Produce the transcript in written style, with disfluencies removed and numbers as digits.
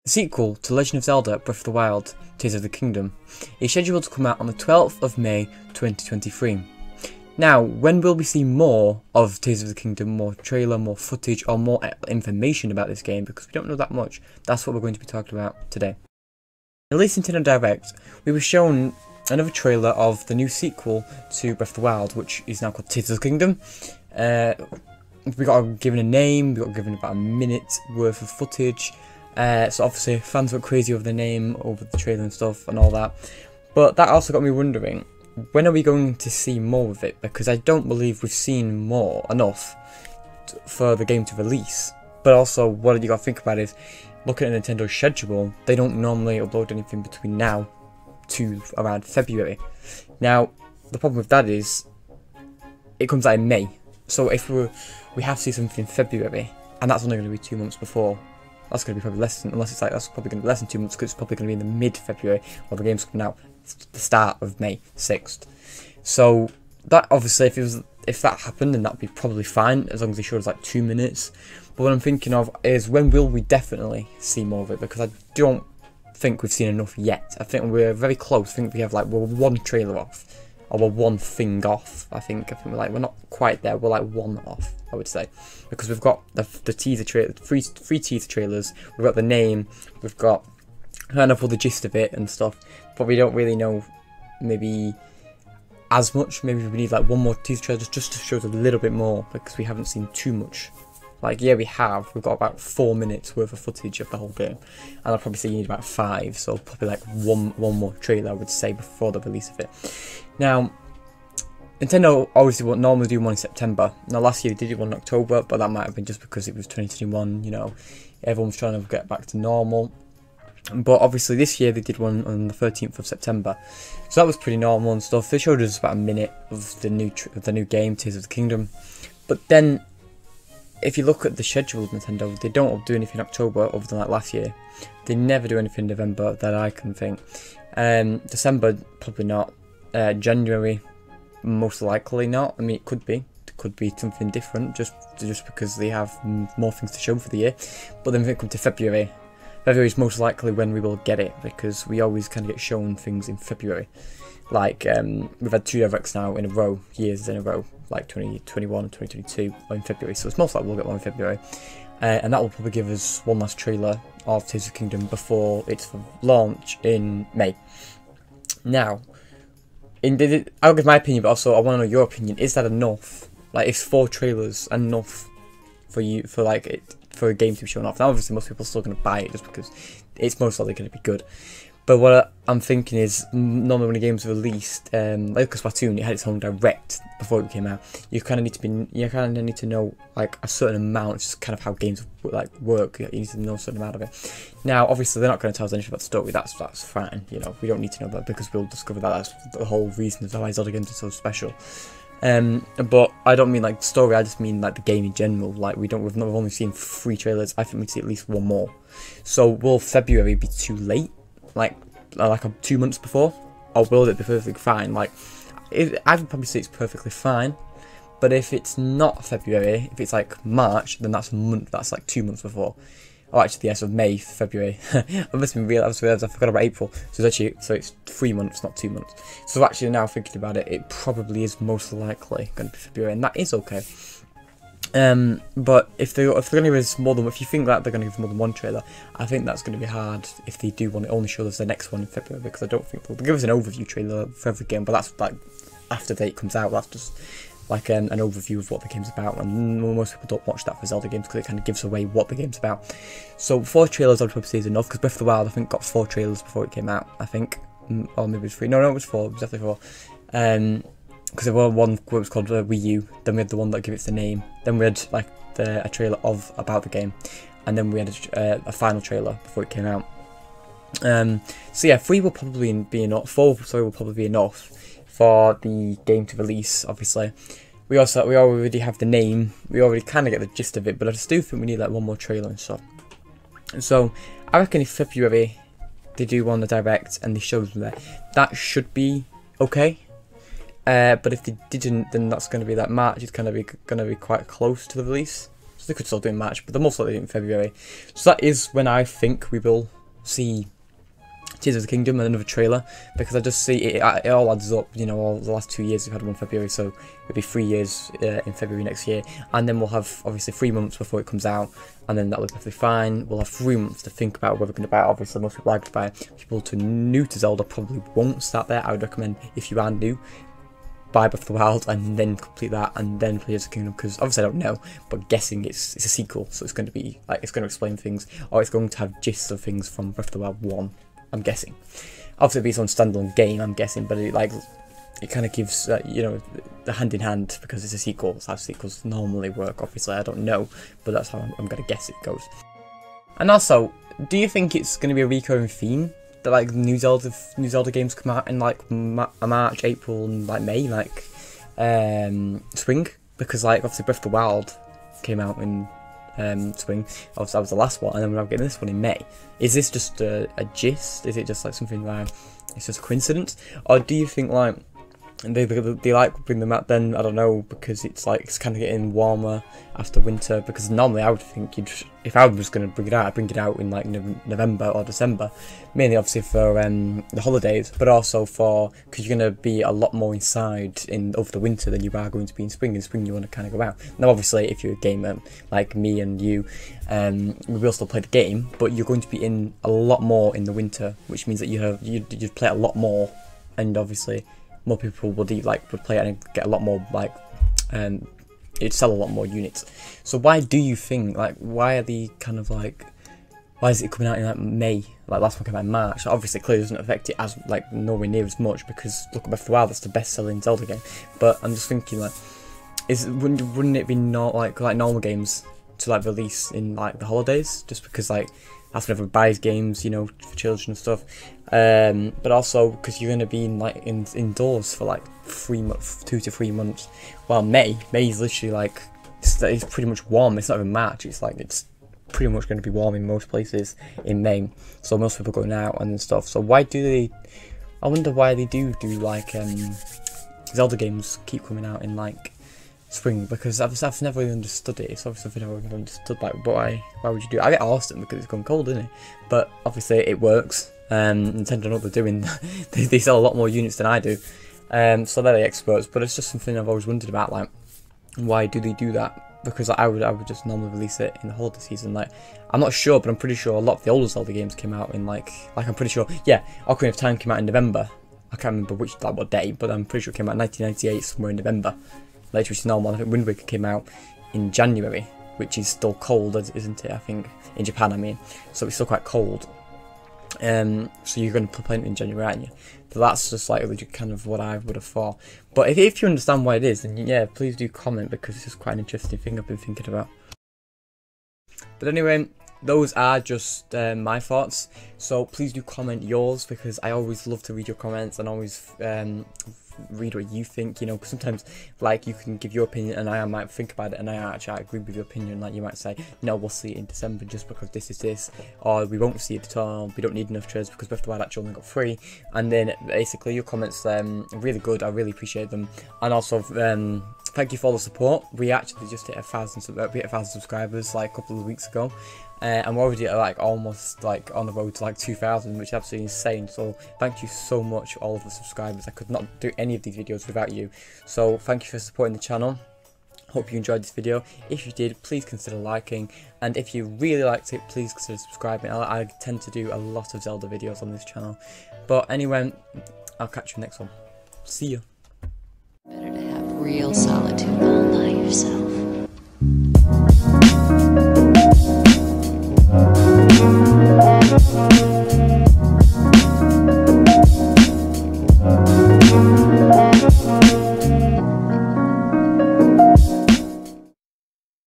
The sequel to Legend of Zelda Breath of the Wild, Tears of the Kingdom, is scheduled to come out on the 12th of May 2023. Now, when will we see more of Tears of the Kingdom, more trailer, more footage, or more information about this game? Because we don't know that much. That's what we're going to be talking about today. In the latest Nintendo Direct, we were shown another trailer of the new sequel to Breath of the Wild, which is now called Tears of the Kingdom. We got given a name, we got given about a minute worth of footage. So obviously fans went crazy over the name, over the trailer and stuff and all that. But that also got me wondering, when are we going to see more of it? Because I don't believe we've seen enough for the game to release. But also, what you got to think about is, looking at Nintendo's schedule, they don't normally upload anything between now to around February. Now, the problem with that is, it comes out in May. So if we have to see something in February, and that's only going to be 2 months before, that's going to be probably less than, that's probably going to be less than 2 months, because it's probably going to be in the mid-February, while the game's coming out the start of May 6th. So that obviously, if that happened, then that'd be probably fine, as long as they showed us like 2 minutes. But what I'm thinking of is, when will we definitely see more of it? Because I don't think we've seen enough yet. I think we're very close. I think we have we're one trailer off, or we're one thing off. I think we're not quite there. We're like one off, I would say, because we've got the teaser trailer, three teaser trailers. We've got the name. We've got kind of all the gist of it and stuff, but we don't really know maybe as much. Maybe we need like one more teaser trailer just to show us a little bit more, because we haven't seen too much. Yeah, we've got about 4 minutes worth of footage of the whole game, and I'd probably say you need about 5, so probably like one more trailer, I would say, before the release of it. Now, Nintendo obviously won't normally do one in September. Now, last year they did one in October, but that might have been just because it was 2021, you know, everyone was trying to get back to normal. But obviously this year they did one on the 13th of September, so that was pretty normal and stuff. They showed us about a minute of the new game, Tears of the Kingdom. But then, if you look at the schedule of Nintendo, they don't do anything in October other than like last year. They never do anything in November that I can think. December, probably not. January, most likely not. I mean, it could be something different, just because they have more things to show for the year. But then when it comes to February, February is most likely when we will get it, because we always kind of get shown things in February. We've had 2 Directs now in a row, years in a row, like 2021 and 2022 in February, so it's most likely we'll get one in February. And that will probably give us one last trailer of Tears of the Kingdom before its launch in May. Now, I'll give my opinion, but also I want to know your opinion. Is that enough? Is 4 trailers enough for a game to be shown off? Now, obviously, most people are still going to buy it just because it's most likely going to be good. But what I'm thinking is, normally when a game's released, like Splatoon, it had its own Direct before it came out. You kind of need to know a certain amount, just kind of how games work. You need to know a certain amount of it. Now, obviously, they're not going to tell us anything about the story. That's fine. You know, we don't need to know that, because we'll discover that. That's the whole reason of why Zelda games are so special. But I don't mean the story. I just mean the game in general. We've only seen 3 trailers. I think we'd see at least 1 more. So will February be too late? Like 2 months before, or will it be perfectly fine? I would probably say it's perfectly fine. But if it's not February, if it's March, then that's a month. That's 2 months before. Oh, actually, yes, of May, February. I must have been real. I forgot about April. So it's 3 months, not 2 months. So actually, now thinking about it, it probably is most likely going to be February, and that is okay. But if they're going to give us more than, if you think that they're going to give more than 1 trailer, I think that's going to be hard if they do want to only show us the next one in February, because I don't think they'll give us an overview trailer for every game. But that's after the date comes out. That's just an overview of what the game's about, and most people don't watch that for Zelda games because it kind of gives away what the game's about. So 4 trailers I'd probably say is enough, because Breath of the Wild I think got 4 trailers before it came out. I think, or maybe it was 3. No, it was 4. It was definitely 4. Because there was one where it was called Wii U, then we had the one that gave it the name, then we had a trailer about the game, and then we had a final trailer before it came out. So yeah, 3 will probably be enough. 4 will probably be enough for the game to release. Obviously, we already have the name, we already kind of get the gist of it, but I still think we need 1 more trailer and stuff. So I reckon if February they do one the Direct and they show them there, that should be okay. But if they didn't, then that's going to be March is going to be quite close to the release. So they could still do in March, but they're most likely in February. So that is when I think we will see Tears of the Kingdom and another trailer, because I just see it all adds up. You know, all the last 2 years we've had 1 February, so it'll be 3 years in February next year, and then we'll have obviously 3 months before it comes out, and then that'll be perfectly fine. We'll have 3 months to think about what we're going to buy. Obviously, most people like to buy. People new to Zelda probably won't start there. I would recommend, if you are new, buy Breath of the Wild and then complete that and then play Tears of the Kingdom, because obviously I don't know, but guessing it's a sequel, so it's going to be like, it's going to explain things, or it's going to have gists of things from Breath of the Wild 1. I'm guessing. Obviously, it'll be its own standalone game, I'm guessing, but it kind of gives you know, the hand in hand, because it's a sequel. That's how sequels normally work. Obviously, I don't know, but that's how I'm gonna guess it goes. And also, do you think it's gonna be a recurring theme that like new Zelda games come out in like March, April, and like May, like spring? Because like obviously Breath of the Wild came out in spring. Obviously that was the last one, and then we're getting this one in May. Is this just a gist? Is it just like something like it's just a coincidence, or do you think like they like bring them out then? I don't know, because it's like it's kind of getting warmer after winter. Because normally I would think if I was going to bring it out, I'd bring it out in like November or December, mainly obviously for the holidays, but also for because you're going to be a lot more inside over the winter than you are going to be in spring. In spring you want to kind of go out. Now obviously if you're a gamer like me and you, we will still play the game, but you're going to be in a lot more in the winter, which means that you'd play a lot more, and obviously more people would play it and get a lot more it'd sell a lot more units. So why do you think, like, why are they kind of like, why is it coming out in like May? Like last one came out in March. So obviously clearly doesn't affect it as like nowhere near as much, because look at Breath of the Wild, that's the best selling Zelda game. But I'm just thinking like, wouldn't it be not like normal games to like release in like the holidays, just because like that's when everyone buys games, you know, for children and stuff. But also because you're going to be indoors for like 2 to 3 months. Well, May is literally like it's pretty much warm. It's not even March. It's like it's pretty much going to be warm in most places in May. So most people are going out and stuff. So why do they? I wonder why they do like Zelda games keep coming out in like spring, because I've never really understood it. It's obviously something I've never really understood, like why would you do it? I get Austin because it's gone cold, isn't it? But obviously it works. Nintendo know what they're doing. they sell a lot more units than I do, so they're the experts. But it's just something I've always wondered about, like why do they do that? Because like, I would just normally release it in the holiday season. Like I'm not sure, but I'm pretty sure a lot of the older Zelda games came out in like I'm pretty sure, yeah, Ocarina of Time came out in November. I can't remember what day, but I'm pretty sure it came out in 1998 somewhere in November. Later, which is normal. I think Wind Waker came out in January, which is still cold, isn't it? I think in Japan, I mean, so it's still quite cold. So you're going to play it in January, aren't you? So that's just like kind of what I would have thought. But if you understand why it is, then yeah, please do comment, because it's just quite an interesting thing I've been thinking about. But anyway, those are just my thoughts. So please do comment yours, because I always love to read your comments and always read what you think, you know, because sometimes like you can give your opinion and I might think about it and I actually agree with your opinion. Like you might say, no, we'll see it in December just because this is this, or we won't see it at all, we don't need enough trailers because Breath of the Wild actually only got 3. And then basically your comments are really good. I really appreciate them. And also thank you for all the support. We actually just hit 1,000 subscribers like a couple of weeks ago. And we're already at like almost like on the road to like 2,000, which is absolutely insane. So thank you so much, all of the subscribers. I could not do any of these videos without you. So thank you for supporting the channel. Hope you enjoyed this video. If you did, please consider liking, and if you really liked it, please consider subscribing. I tend to do a lot of Zelda videos on this channel. But anyway, I'll catch you next one. See you. Better to have real solitude all by yourself.